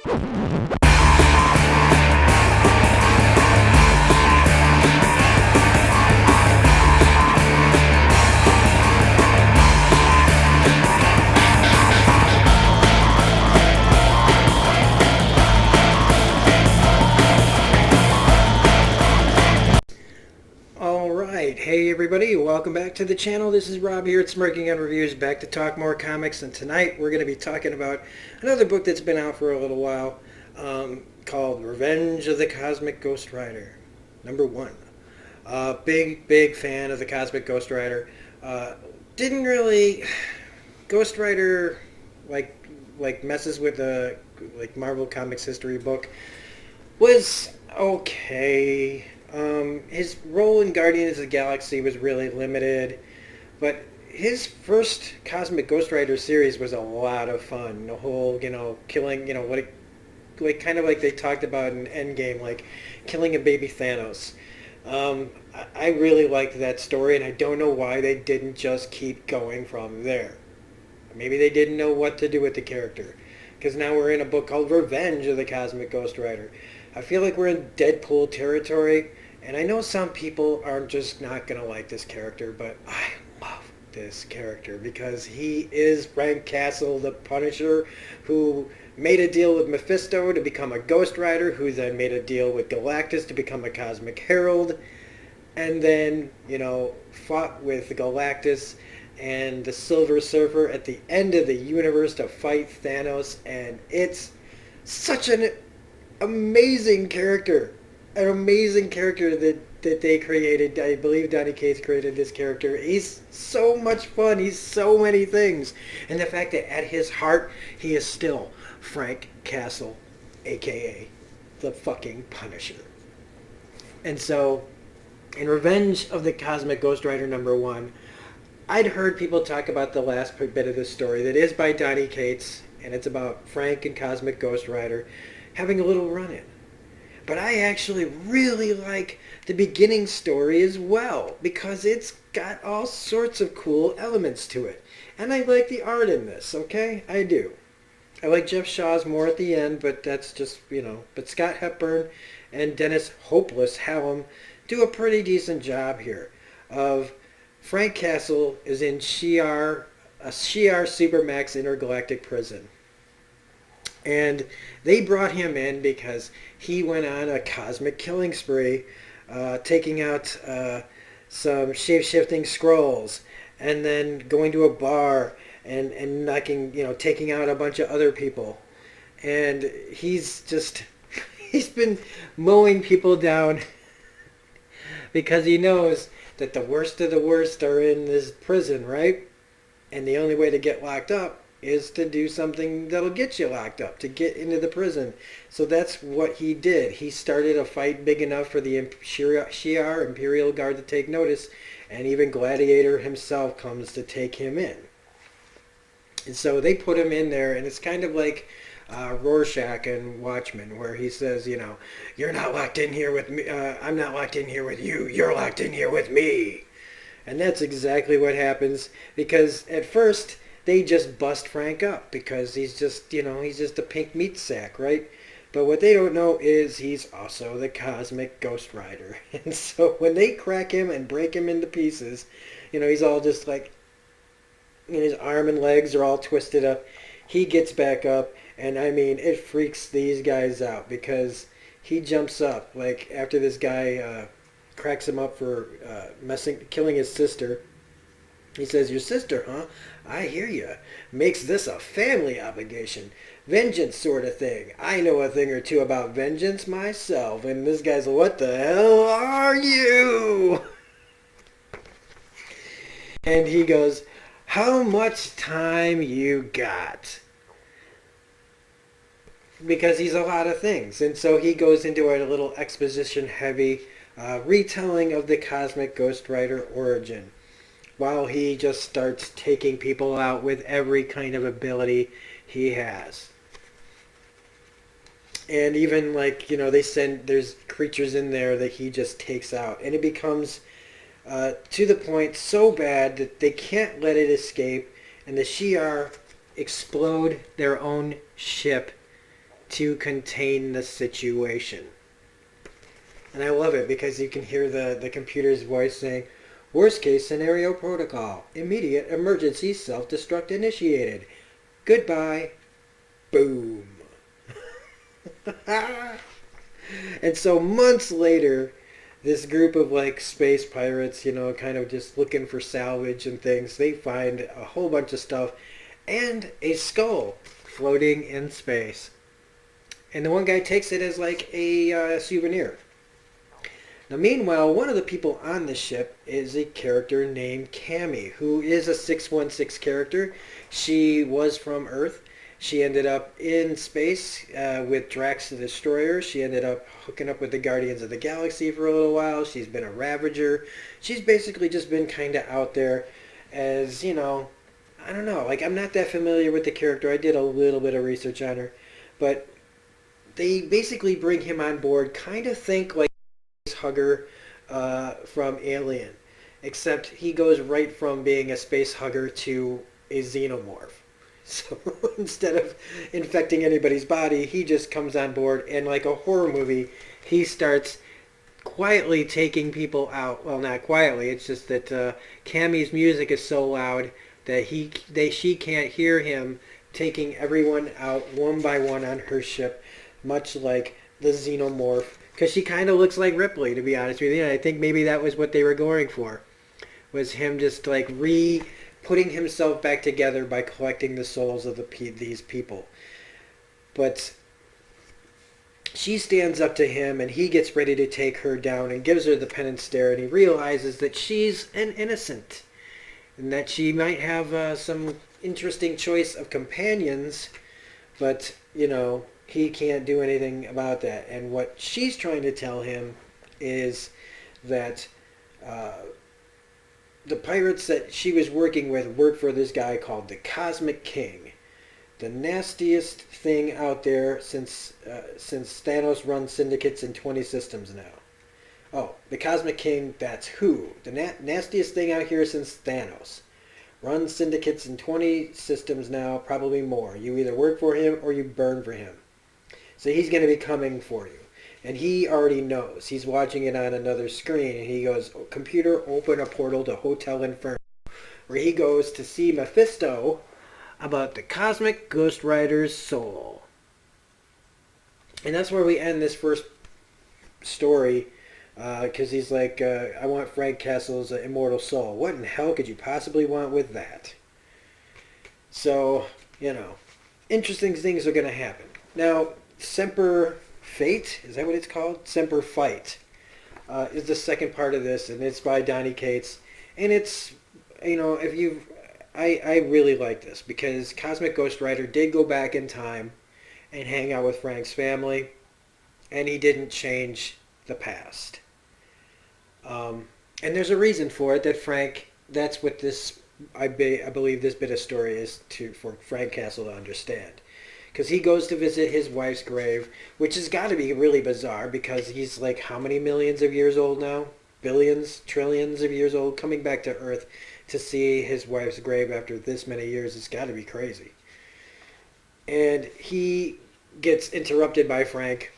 Alright, hey everybody, welcome back to the channel. This is Rob here at Smirking on Reviews, back to talk more comics, and tonight we're going to be talking about another book that's been out for a little while, called Revenge of the Cosmic Ghost Rider, #1. Big fan of the Cosmic Ghost Rider. Didn't really... Ghost Rider, like messes with the Marvel Comics history book, was okay. His role in Guardians of the Galaxy was really limited, but his first Cosmic Ghost Rider series was a lot of fun. The whole, killing, kind of like they talked about in Endgame, like killing a baby Thanos. I really liked that story, and I don't know why they didn't just keep going from there. Maybe they didn't know what to do with the character, because now we're in a book called Revenge of the Cosmic Ghost Rider. I feel like we're in Deadpool territory. And I know some people are just not going to like this character, but I love this character because he is Frank Castle, the Punisher, who made a deal with Mephisto to become a Ghost Rider, who then made a deal with Galactus to become a Cosmic Herald, and then, fought with Galactus and the Silver Surfer at the end of the universe to fight Thanos, and it's such an amazing character. An amazing character that they created. I believe Donny Cates created this character. He's so much fun. He's so many things. And the fact that at his heart, he is still Frank Castle, a.k.a. the fucking Punisher. And so, in Revenge of the Cosmic Ghost Rider #1, I'd heard people talk about the last bit of this story that is by Donny Cates, and it's about Frank and Cosmic Ghost Rider having a little run-in. But I actually really like the beginning story as well, because it's got all sorts of cool elements to it. And I like the art in this, okay? I do. I like Jeff Shaw's more at the end, but that's just, But Scott Hepburn and Dennis Hopeless Hallam do a pretty decent job here of Frank Castle is in shiar, a shiar Supermax intergalactic prison. And they brought him in because he went on a cosmic killing spree, taking out some shape-shifting Skrulls, and then going to a bar and knocking, taking out a bunch of other people. And he's been mowing people down because he knows that the worst of the worst are in this prison, right? And the only way to get locked up is to do something that'll get you locked up, to get into the prison. So that's what he did. He started a fight big enough for the Shiar Imperial Guard to take notice, and even Gladiator himself comes to take him in. And so they put him in there, and it's kind of like Rorschach and Watchmen, where he says, you're not locked in here with me, I'm not locked in here with you, you're locked in here with me. And that's exactly what happens, because at first they just bust Frank up because he's just, he's just a pink meat sack, right? But what they don't know is he's also the Cosmic Ghost Rider. And so when they crack him and break him into pieces, he's all just like, his arm and legs are all twisted up. He gets back up, and I mean, it freaks these guys out because he jumps up, like after this guy cracks him up for killing his sister. He says, your sister, huh? I hear you. Makes this a family obligation. Vengeance sort of thing. I know a thing or two about vengeance myself. And this guy's, what the hell are you? And he goes, how much time you got? Because he's a lot of things. And so he goes into a little exposition-heavy retelling of the Cosmic Ghost Rider origin, while he just starts taking people out with every kind of ability he has. And even there's creatures in there that he just takes out. And it becomes to the point so bad that they can't let it escape. And the Shi'ar explode their own ship to contain the situation. And I love it because you can hear the computer's voice saying, worst case scenario protocol. Immediate emergency self-destruct initiated. Goodbye. Boom. And so months later, this group of like space pirates, kind of just looking for salvage and things, they find a whole bunch of stuff and a skull floating in space. And the one guy takes it as like a souvenir. Now, meanwhile, one of the people on the ship is a character named Cammy, who is a 616 character. She was from Earth. She ended up in space with Drax the Destroyer. She ended up hooking up with the Guardians of the Galaxy for a little while. She's been a Ravager. She's basically just been kind of out there as, I don't know. Like, I'm not that familiar with the character. I did a little bit of research on her. But they basically bring him on board, kind of think like hugger from Alien, except he goes right from being a space hugger to a xenomorph. So instead of infecting anybody's body, he just comes on board and like a horror movie, he starts quietly taking people out. Well, not quietly, it's just that Cammy's music is so loud that she can't hear him taking everyone out one by one on her ship, much like the xenomorph. Because she kind of looks like Ripley, to be honest with you. And I think maybe that was what they were going for. Was him just like putting himself back together by collecting the souls of these people. But she stands up to him and he gets ready to take her down and gives her the penance stare. And he realizes that she's an innocent. And that she might have some interesting choice of companions. But, he can't do anything about that. And what she's trying to tell him is that the pirates that she was working with work for this guy called the Cosmic King. The nastiest thing out there since Thanos runs syndicates in 20 systems now. Oh, the Cosmic King, that's who. The nastiest thing out here since Thanos. Runs syndicates in 20 systems now, probably more. You either work for him or you burn for him. So he's going to be coming for you. And he already knows. He's watching it on another screen. And he goes, computer, open a portal to Hotel Inferno. Where he goes to see Mephisto about the cosmic Ghost Rider's soul. And that's where we end this first story. Because he's like, I want Frank Castle's immortal soul. What in the hell could you possibly want with that? So, interesting things are going to happen. Now, Semper Fate, is that what it's called? Semper Fight is the second part of this, and it's by Donny Cates. And it's, I really like this because Cosmic Ghost Rider did go back in time and hang out with Frank's family, and he didn't change the past. And there's a reason for it that that's what this, I believe this bit of story is for Frank Castle to understand. Because he goes to visit his wife's grave, which has got to be really bizarre because he's like how many millions of years old now? Billions, trillions of years old, coming back to Earth to see his wife's grave after this many years. It's got to be crazy. And he gets interrupted by Frank,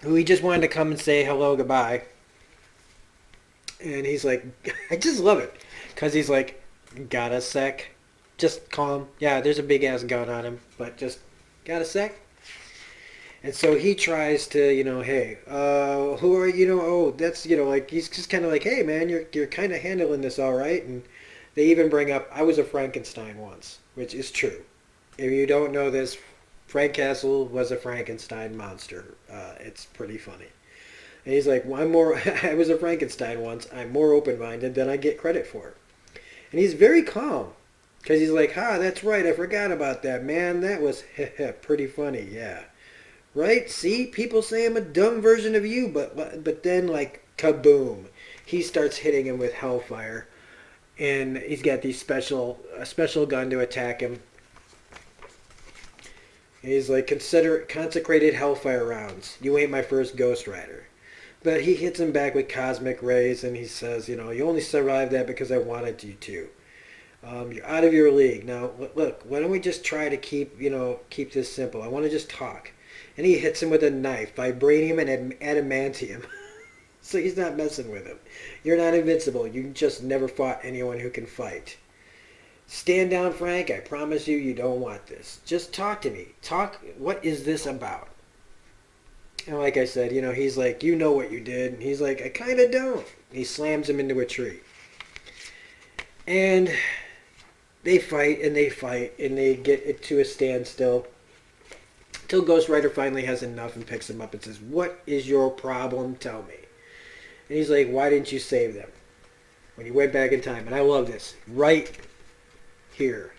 who he just wanted to come and say hello, goodbye. And he's like, I just love it. Because he's like, got a sec? Just calm. Yeah, there's a big ass gun on him, but just got a sec? And so he tries to, hey, who are you? That's, like, he's just kind of like, hey, man, you're kind of handling this all right. And they even bring up, I was a Frankenstein once, which is true. If you don't know this, Frank Castle was a Frankenstein monster. It's pretty funny. And he's like, well, I was a Frankenstein once. I'm more open-minded than I get credit for. And he's very calm. Because he's like, that's right, I forgot about that, man. That was pretty funny, yeah. Right? See? People say I'm a dumb version of you, but then, like, kaboom. He starts hitting him with hellfire. And he's got a special gun to attack him. And he's like, consider consecrated hellfire rounds. You ain't my first Ghost Rider. But he hits him back with cosmic rays, and he says, you only survived that because I wanted you to. You're out of your league. Now, look, why don't we just try to keep this simple? I want to just talk. And he hits him with a knife, vibranium and adamantium. So he's not messing with him. You're not invincible. You just never fought anyone who can fight. Stand down, Frank. I promise you, you don't want this. Just talk to me. Talk. What is this about? And like I said, he's like, you know what you did. And he's like, I kind of don't. He slams him into a tree. And they fight and they fight and they get it to a standstill. Till Ghost Rider finally has enough and picks him up and says, what is your problem? Tell me. And he's like, why didn't you save them when you went back in time? And I love this. Right here.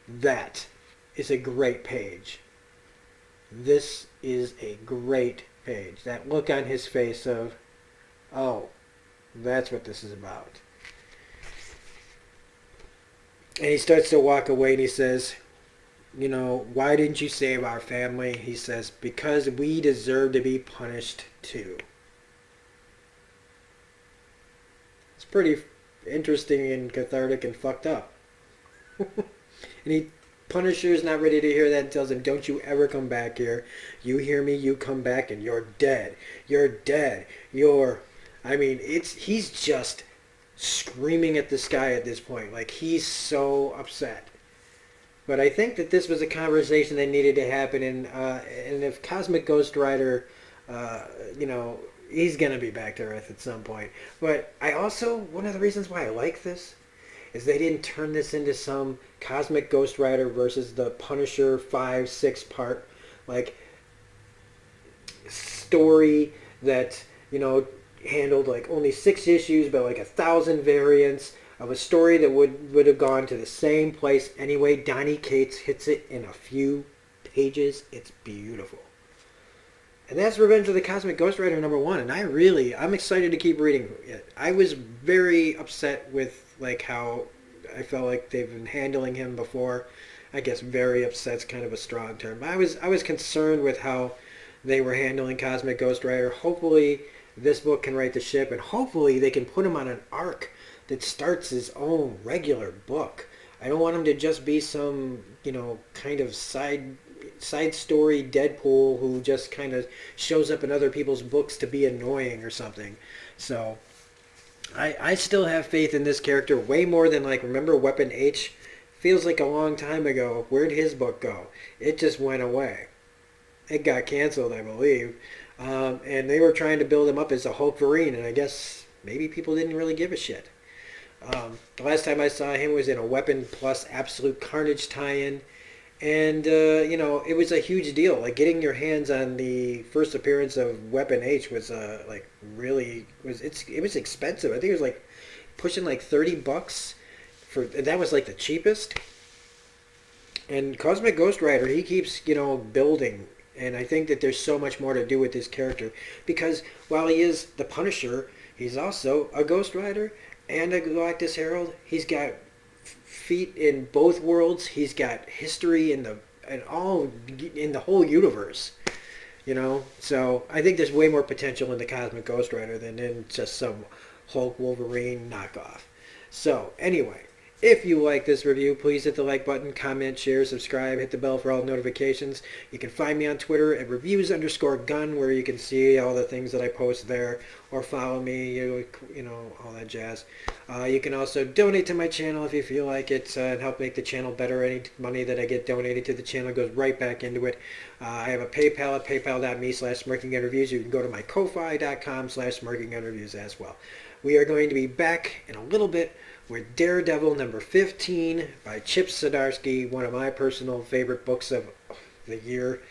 That is a great page. This is a great page. That look on his face of, oh, that's what this is about. And he starts to walk away and he says, why didn't you save our family? He says, because we deserve to be punished too. It's pretty interesting and cathartic and fucked up. And Punisher's not ready to hear that and tells him, don't you ever come back here. You hear me, you come back and you're dead. You're dead. He's just screaming at the sky at this point. Like, he's so upset. But I think that this was a conversation that needed to happen, and if Cosmic Ghost Rider, he's going to be back to Earth at some point. But one of the reasons why I like this is they didn't turn this into some Cosmic Ghost Rider versus the Punisher 5-6 part, story that, handled only 6 issues, but 1,000 variants of a story that would have gone to the same place anyway. Donny Cates hits it in a few pages. It's beautiful. And that's Revenge of the Cosmic Ghost Rider #1. And I'm excited to keep reading it. I was very upset with how I felt like they've been handling him before. I guess very upset's kind of a strong term. But I was concerned with how they were handling Cosmic Ghost Rider. Hopefully this book can right the ship, and hopefully they can put him on an arc that starts his own regular book. I don't want him to just be some, kind of side story Deadpool who just kind of shows up in other people's books to be annoying or something. So I still have faith in this character way more than remember Weapon H? Feels like a long time ago. Where'd his book go? It just went away. It got canceled, I believe. And they were trying to build him up as a Hulkverine, and I guess maybe people didn't really give a shit. The last time I saw him was in a Weapon Plus Absolute Carnage tie-in. And, it was a huge deal. Getting your hands on the first appearance of Weapon H was, it was expensive. I think it was, pushing, $30 that was, the cheapest. And Cosmic Ghost Rider, he keeps, building. And I think that there's so much more to do with this character. Because while he is the Punisher, he's also a Ghost Rider and a Galactus Herald. He's got feet in both worlds. He's got history in the whole universe. So I think there's way more potential in the Cosmic Ghost Rider than in just some Hulk Wolverine knockoff. So anyway, if you like this review, please hit the like button, comment, share, subscribe, hit the bell for all notifications. You can find me on Twitter at reviews_gun, where you can see all the things that I post there, or follow me, all that jazz. You can also donate to my channel if you feel like it, and help make the channel better. Any money that I get donated to the channel goes right back into it. I have a PayPal at paypal.me/smirkingunreviews. You can go to my ko-fi.com/smirkingunreviews as well. We are going to be back in a little bit with Daredevil #15 by Chip Zdarsky, one of my personal favorite books of the year.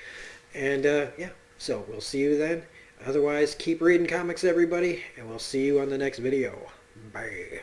And so we'll see you then. Otherwise, keep reading comics, everybody, and we'll see you on the next video. Bye.